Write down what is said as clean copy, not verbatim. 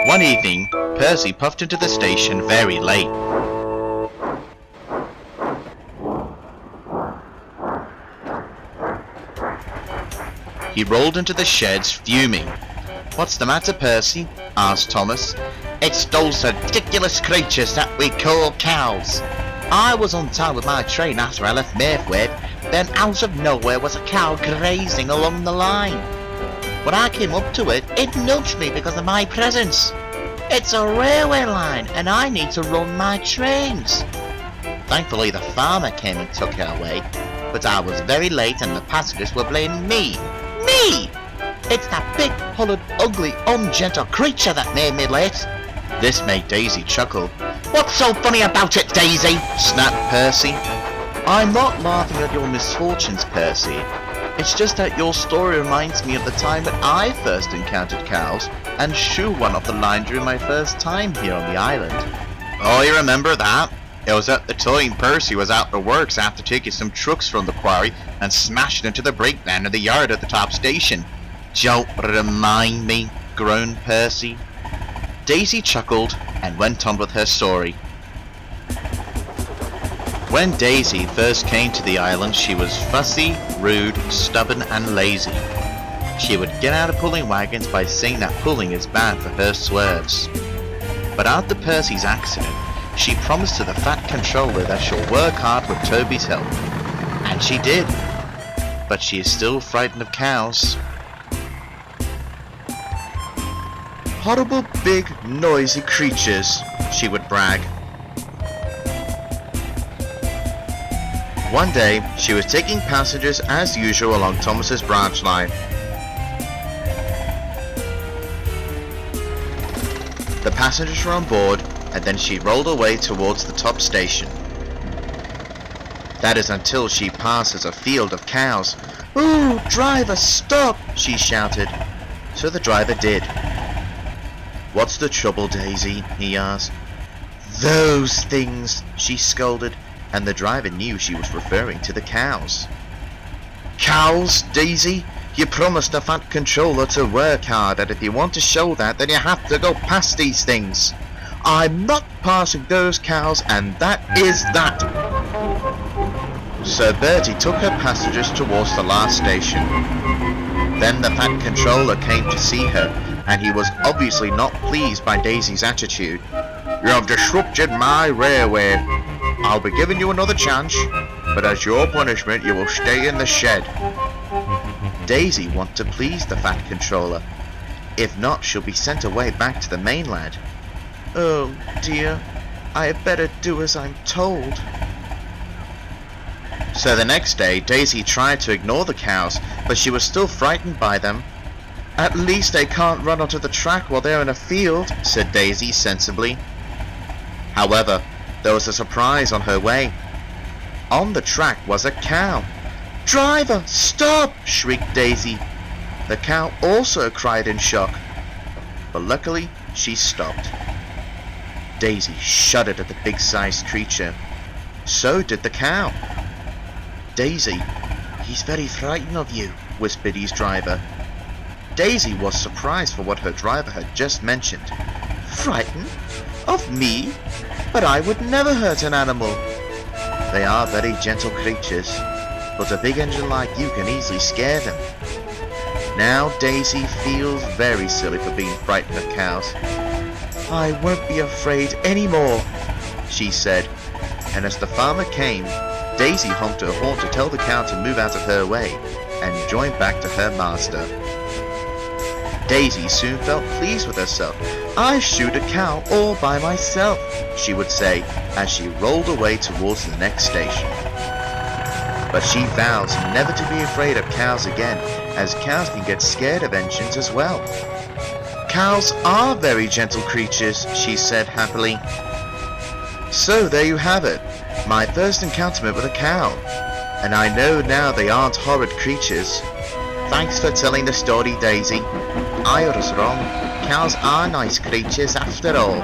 One evening, Percy puffed into the station very late. He rolled into the sheds, fuming. "What's the matter, Percy?" asked Thomas. "It's those ridiculous creatures that we call cows. I was on time with my train after I left Mayfair, then out of nowhere was a cow grazing along the line. When I came up to it, it nudged me because of my presence. It's a railway line and I need to run my trains. Thankfully the farmer came and took her away, but I was very late and the passengers were blaming me. Me! It's that big, hollowed, ugly, ungentle creature that made me late." This made Daisy chuckle. "What's so funny about it, Daisy?" snapped Percy. "I'm not laughing at your misfortunes, Percy. It's just that your story reminds me of the time when I first encountered cows and shooed one off the line during my first time here on the island." "Oh, you remember that? It was at the time Percy was out the works after taking some trucks from the quarry and smashing into the breakdown in the yard at the top station." "Don't remind me," groaned Percy. Daisy chuckled and went on with her story. When Daisy first came to the island, she was fussy, rude, stubborn and lazy. She would get out of pulling wagons by saying that pulling is bad for her swerves. But after Percy's accident, she promised to the Fat Controller that she'll work hard with Toby's help. And she did. But she is still frightened of cows. "Horrible big noisy creatures," she would brag. One day, she was taking passengers as usual along Thomas's branch line. The passengers were on board, and then she rolled away towards the top station. That is until she passes a field of cows. "Ooh, driver, stop!" she shouted. So the driver did. "What's the trouble, Daisy?" he asked. "Those things," she scolded, and the driver knew she was referring to the cows. "Cows, Daisy? You promised the Fat Controller to work hard, and if you want to show that, then you have to go past these things. I'm not passing those cows, and that is that." So Bertie took her passengers towards the last station. Then the Fat Controller came to see her, and he was obviously not pleased by Daisy's attitude. "You have disrupted my railway. I'll be giving you another chance, but as your punishment you will stay in the shed." Daisy wanted to please the Fat Controller. If not, she'll be sent away back to the mainland. "Oh dear, I had better do as I'm told." So the next day, Daisy tried to ignore the cows, but she was still frightened by them. "At least they can't run onto the track while they're in a field," said Daisy sensibly. However, there was a surprise on her way. On the track was a cow. "Driver, stop!" shrieked Daisy. The cow also cried in shock, but luckily she stopped. Daisy shuddered at the big-sized creature. So did the cow. "Daisy, he's very frightened of you," whispered his driver. Daisy was surprised for what her driver had just mentioned. "Frightened? Of me? But I would never hurt an animal." "They are very gentle creatures, but a big engine like you can easily scare them." Now Daisy feels very silly for being frightened of cows. "I won't be afraid anymore," she said, and as the farmer came, Daisy honked her horn to tell the cow to move out of her way and join back to her master. Daisy soon felt pleased with herself. "I shoot a cow all by myself," she would say as she rolled away towards the next station. But she vows never to be afraid of cows again, as cows can get scared of engines as well. "Cows are very gentle creatures," she said happily. So there you have it, my first encounter with a cow. And I know now they aren't horrid creatures. Thanks for telling the story, Daisy. I was wrong. Cows are nice creatures after all.